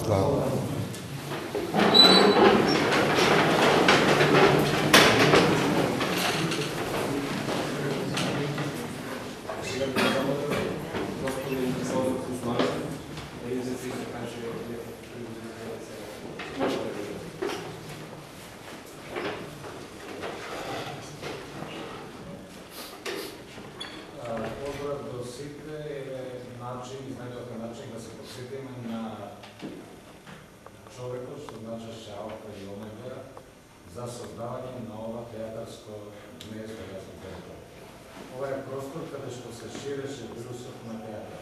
Hvala. za sozdavanje nova teatarsko gnezdo Jasnog teatra. Ovo je prostor kada što se šireše virusov na teatra.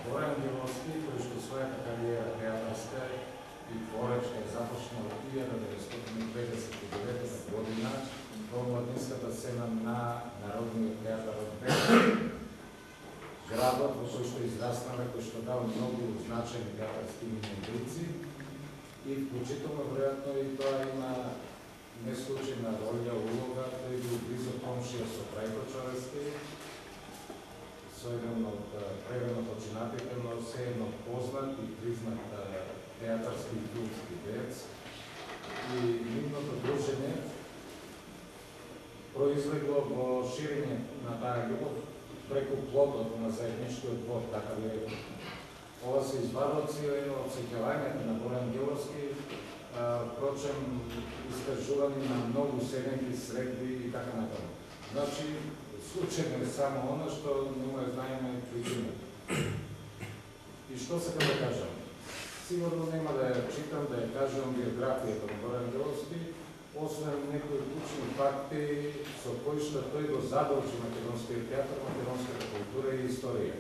Bojan Milovski, koji što svoja karijera teatarska i tvorečka je započela od 1959. godina kao mladinskата scena na Народния театър от Бега. Градът, в който израснала, който дал много значени театърски именици и включително, вероятно, и това има неслучайна роля, улога, той бил близо комшия со Трайко Човески, со еден од превено починатите, но се едно познат и признат театарски и филмски деец. И нивното дружење произлегло во ширење на таа љубов преку плодот на заедничкиот двор, така ли е. Ова се извадоци од сеќавањето на Бојан Геловски, впрочем, искажувани на многу седенки, средби и така натаму. Значи, случајно е само оно што не му е знаеме причина. И што сакам да кажам? Сигурно нема да ја читам, да ја кажам биографијата на Бојан Геловски, освен некои клучни факти со кои што тој го задолжи македонскиот театар, македонската култура и историја.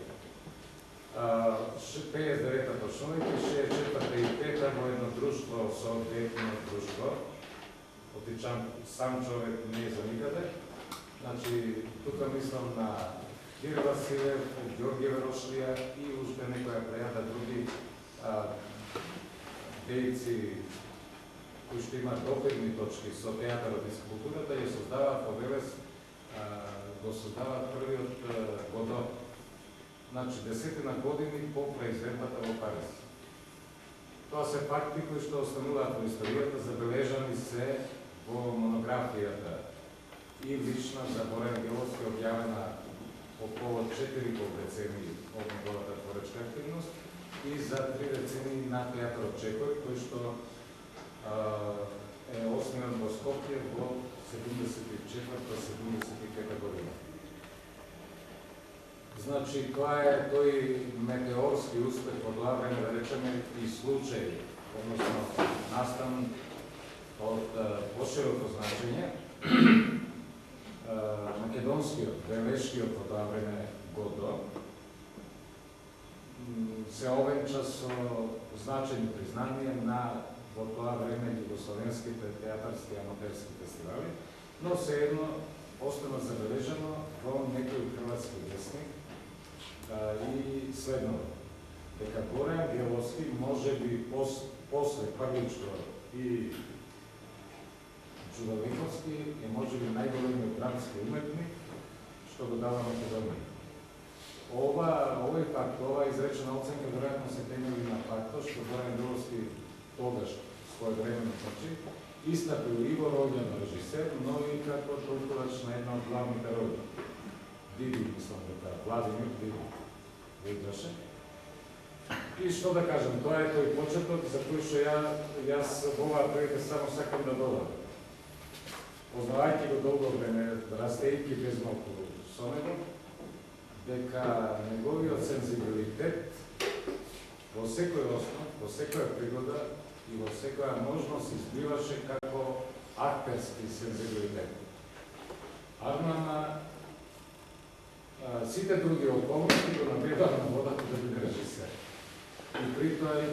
59-та почнувајќи, 64-та и 5-та во едно друштво со дејтно друштво. Отичам сам човек не е за никаде. Значи, тука мислам на Кир Василев, Ѓорѓе Верошлија и уште некоја прејада други дејци кои што имаат допирни точки со театарот и скулптурата и создаваат во Велес, го создаваат првиот Годо. Значи, 10 години по произведбата во Париз. Тоа се факти кои што остануваат во историјата, забележани се во монографијата и лична за Бојан Геловски, објавена околу 4 децении од неговата творечка активност и за 3 децении на театарот Чекор, кој што е основен во Скопје во 74-75 година. Значи, тоа е тој метеорски успех од тоа време, да речеме, и случај, односно настан од пошироко значење. Македонскиот, белешкиот во тоа време Годо се овенча со значени признанија на во тоа време југословенските театарски и аматерски фестивали, но sejedno остана забележано во некој хрватски вестник и следно, дека Бојан Геловски може би после Павличко и Ѓуроликовски е може би најголемиот драмски уметник што го дава Македонија. Овој факт, ова изречена оценка веројатно се темели на фактот што Бојан Геловски тогаш своевремено истапил и во роља на режисер, но и како толкувач на една од главните роли. Диди, мислам дека Владимир Диди го играше. И што да кажем, тоа е тој почеток за кој што јас во оваа прилика само сакам да додам. Познавајќи го долго време, растејќи без малку со него, дека неговиот сензибилитет во секој основ, во секоја пригода и во секоја можност избиваше како актерски сензибилитет. Армана сите други околности го наведаа на водата да биде режисер. И при тоа и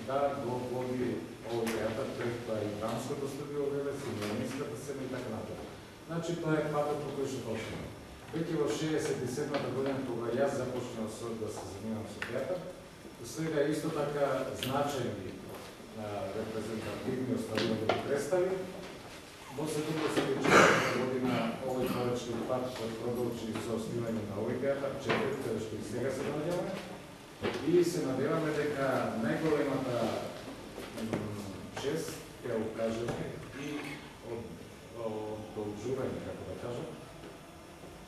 да го води овој театар, пред тоа и драмското студио Велес, и Мелинската сцена и така натаму. Значи, тоа е патот по кој што почнува. Веќе во 67-та година, кога јас започнав да се занимавам со театар, следа исто така значајни репрезентативни оставувани представи. Во 74-та година овој творечки пат продолжи со основање на овој театар, Чекор, што и сега се наоѓаме. И се надеваме дека најголемата чест ќе укажеме и одолжување, како да кажам,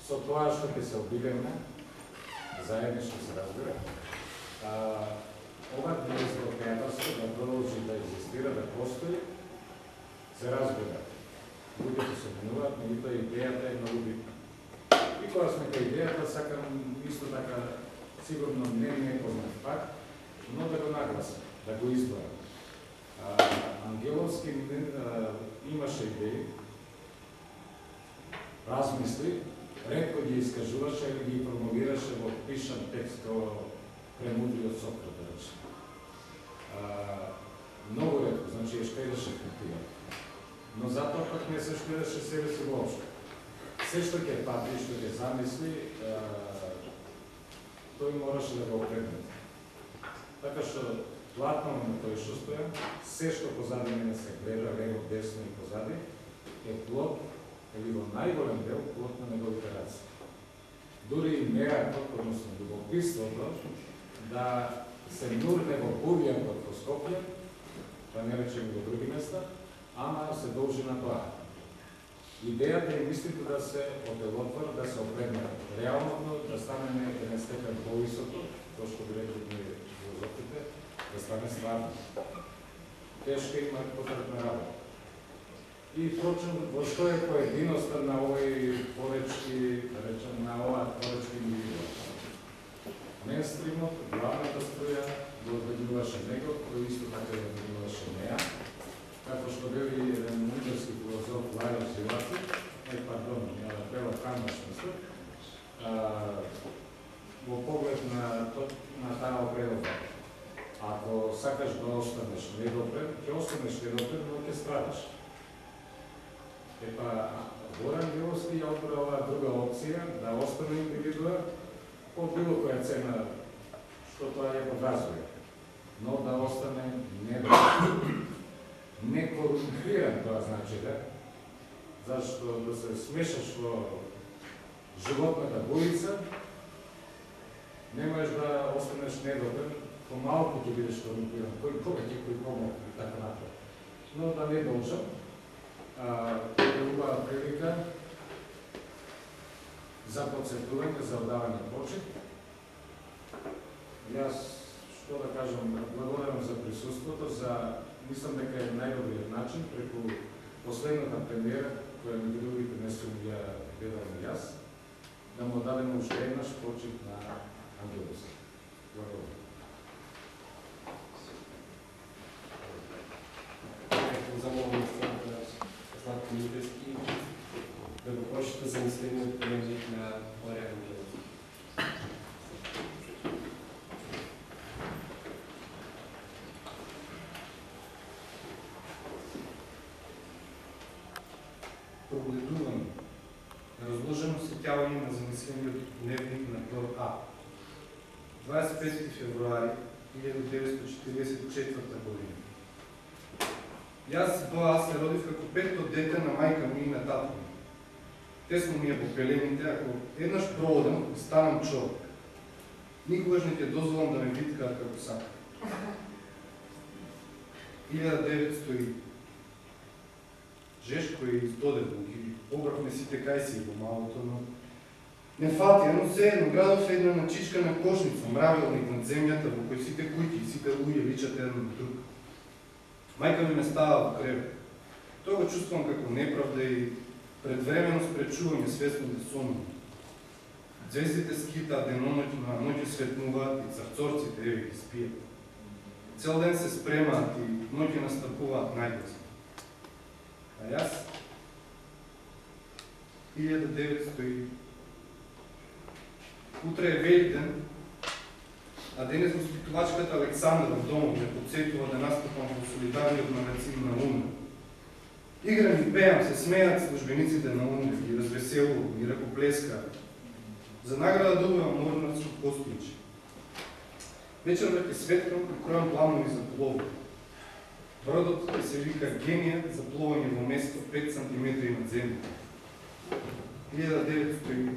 со тоа што ќе се обидеме, заеднички се разбира, ова движество пријателство да продолжи да екзистира, да постои, се разбира. Луѓето се менуваат, меѓутоа идејата е многу битна. И кога сме кај идејата, сакам исто така, сигурно не ми е познат факт, но да го нагласам, да го изборам. Ангеловски имаше идеи, размисли, ретко ги искажуваше или ги промовираше во пишан текст, како премудриот Сократ, да речем. Многу ретко, значи штедеше култура. Но затоа пак не се штедеше себе си воопшто. Се што ќе пати, што ќе замисли, тој мораше да го опредмети. Така што Платон на тој што стоја, се што позади мене се гледа, лево, десно и позади, е плод, или во најголем дел, плод на неговите раци. Дури и меракот, односно любопитството, да се нурне во Бурјанот во Скопје, да не речем во други места, ама се должи на тоа. Идејата и мислите да се оделотвор, да се опреднат реалното, да стане еден степен повисоко, тоа што би рекли филозофите, да стане стварно. Тешка има потребна работа. И впрочем, во што е поединоста на овој поречки, да речем, на оваа поречки индивидуа? Мейнстримот, главната струја, го одбеднуваше него, кој исто така го одбеднуваше неа. Како што били еден унгарски филозоф Лајос Зилати, Бела Ханмаш, мислам, во поглед на таа опредба. Ако сакаш да останеш недопрен, ќе останеш недопрен, но ќе страдаш. Горан Ангеловски ја одбра оваа друга опција, да остане индивидуа по било која цена, што тоа ја подразува, но да остане недопрен. Не корумпиран, тоа значи, да? Зашто да се смешаш во животната булица, не можеш да останеш недопрен, помалку ќе бидеш корумпиран, кој повеќе, кој помалку и така напред. Но да не должам, убава прилика за подсетување, за оддавање почит. Јас, што да кажам, благодарам за присуството, мислам дека е најдобриот начин, преку последната премиера, која меѓу другите не сум ја гледам јас, да му дадем уште еднаш почит на Ангеловски. Благодарам. Замолвам Златко Милевски да го почита за наследниот паметник на Орјан Ангеловски. Прогледувано, разложено сетјавање на замислениот дневник на Дор А. 25 февруари 1944 година. Јас се родив како петто дете на мајка ми и на тато ми. Тесно ми е во пелените, ако еднаш проодам, станам човек. Никогаш не ќе дозволам да ме виткаат како сакам. 1900 Жешко е издодевно ги обрахме сите кај си во малото, но не фати, но се едно градов една начичкана кошница, мравелник над земјата, во кој сите кујки и сите луѓе личат еден на друг. Мајка ми ме става во кревет. Тоа го чувствувам како неправда и предвремено спречување свесно да сонувам. Звездите скитаат деноноќ, на ноќе светнуваат и црцорците еве ги спијат. Цел ден се спремаат и ноќе настапуваат најдесно. А јас 1900 утре е Великден, а денес воспитувачката Александра в домот ме подсетува да настапам во солидарниот магазин на УНР. Играм и пеам, се смеат службениците на УНР, ги развеселувам, ги ракоплескаат. За награда добивам морнарско костиче. Вечерва ќе светкам и кројам планови за плов. Бродот ќе се вика Генија за плување во место 5 см над земјата. 1900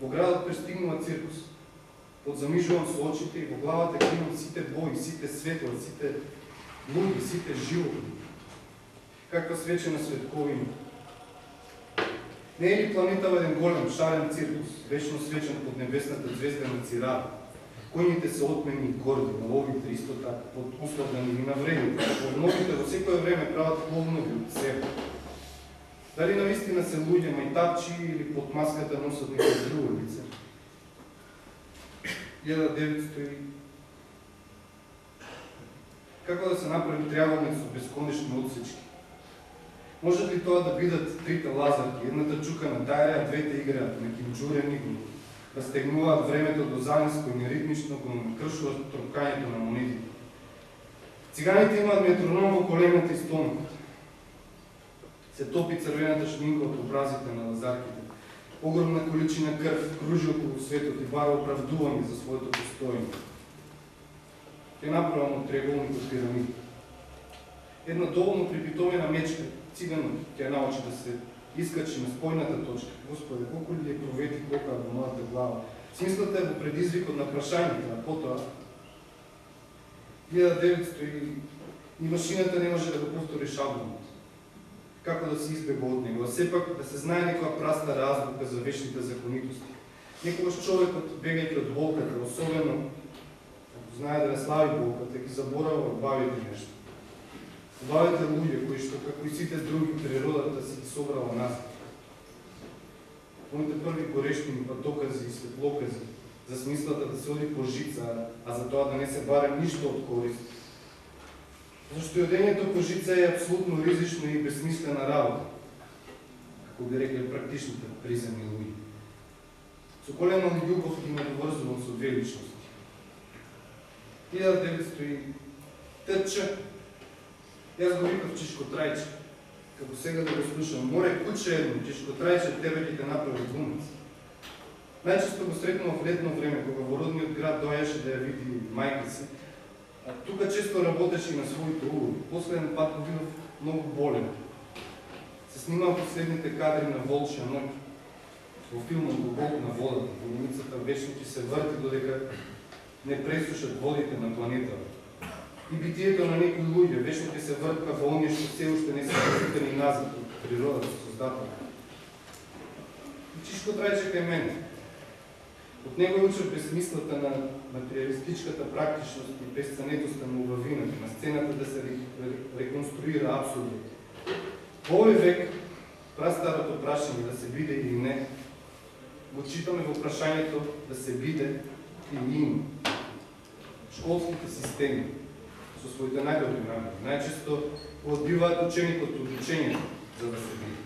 во градот пристигнува циркус. подзамижувам со очите и во главата ги имам сите бои, сите светла, сите луѓе, сите животни. Каква свечена светковина. Не е ли планетава еден голем шарен циркус, вечно свечен под небесната звезда на Цирада? Коњите се отмени и горди, на ловите исто така, под условдани и навредните, ловновите во секое време прават ловнови од себе. Дали навистина се луѓе мајтапчи или под маската носат некој друго лице? 1900 Како да се направи триаголник со бесконечни отсечки? Можат ли тоа да бидат трите лазарки, едната чука на тајра, двете играат на кимчурени, го разтегнуваат времето до замиско и неритмично, го накршуват тропкањето на монетите. Циганите имаат метроном во колената и стомакот. Се топи црвената шминка од образите на лазарките. Огромна количина крв кружи околу светот и бара оправдување за своето постојање. Ќе направам од триаголник од пирамида. Една доволно припитомена мечка, циганот ќе научи да се искачи на спојната точка. Господи, колку ли е провети кока во мојата глава. Смислата е во предизвикот на прашањето, а потоа 1900 и машината не може да го повтори шаблонот. Како да се избега од него, а сепак да се знае некоја праста азбука за вечните законитости. Некогаш човекот, бегајќи од болката, особено ако знае да не слави болката, ги заборава бавите нешто. Бавите луѓе кои што, како и сите други, природата си ги собрала назад. Моите први горештини, патокази и светлокази за смислата да се оди по жица, а за тоа да не се баре ништо од корист. Зашто одењето по жица е апсолутно ризично и безсмислена работа, како би рекле практичните приземни луѓе. Со голема љубов ги надоврзувам со две личности. 1900 Јас го викав Чишко Трајче, како сега да го слушам. Море куче едно, Чишко Трајче, тебе ли те направи гумец. Најчесто го сретнував в летно време, кога во родниот град доаѓаше да ја види мајка си. А тука често работеше и на своите улови. Последен пат го видов многу болен. Се снимав последните кадри на Волчја ноќ. Во филмот го Бог на водата. Воденицата вечно ќе се врти додека не пресушат водите на планетата. И битието на некои луѓе вечно ќе се вртка во оние што се уште не се вртени назад од природата, создател. И Чишко Трајче кај мене. Од него учев безсмислата на материалистичката практичност и безценетоста на убавината, на сцената да се реконструира абсурдот. Во овој век, прастарото прашање да се биде или не, го читаме во прашањето да се биде или има. Школските системи со своите најдобри намери најчесто го одбиваат ученикот од учењето за да се биде.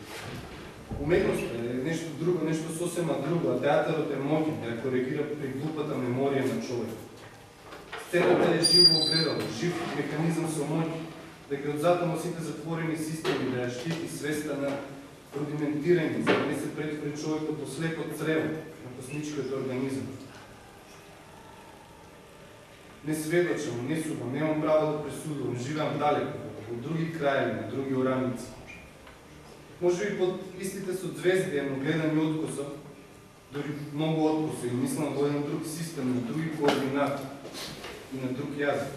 Уметноста е нешто друго, нешто сосема друго, а театарот е моќен да ја коригира при глупата меморија на човек. Сцената е живо огледало, жив механизам со моќ да ги одзатома сите затворени системи, да ја штити свеста на рудиментирање, за да не се претвори човекот во слепот црево на косничкиот организам. Не сведочам, не судам, немам право да пресудувам, живеам далеко, во други крајеви, на други орамици. Може би под истите созвезди, но гледам и откоса, дори многу откоса, и мислам во еден друг систем, на други координати и на друг јазик.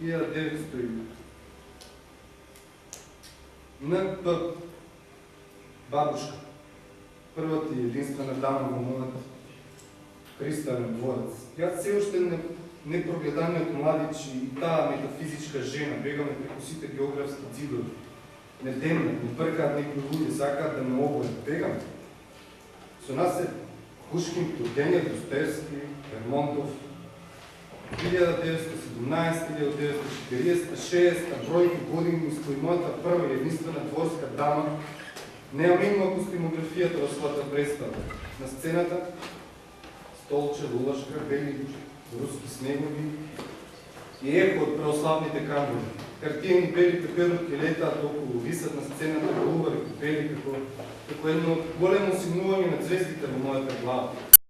1900 НП бабушка, првата и единствена дама во мојот кристален дворец. Јас се уште непрогледаниот младич и таа метафизичка жена, бегаме преку сите географски ѕидови. Не демнат, не пркаат некои луѓе, сакаат да ме обојат. Бегаме. Со нас е Пушкин, Тургенев, Достоевски, Лермонтов, 1917, 1940, 60 бројки години с кои мојата прва и единствена дворска дама не аминува костимографијата во својата представа. На сцената столче, лулашка, бели руски снегови и ехо од православните камбори. Картиени бели пеперутки летаат околу, висат на сцената голубари, бели како едно големо симнување на звездите во мојата глава.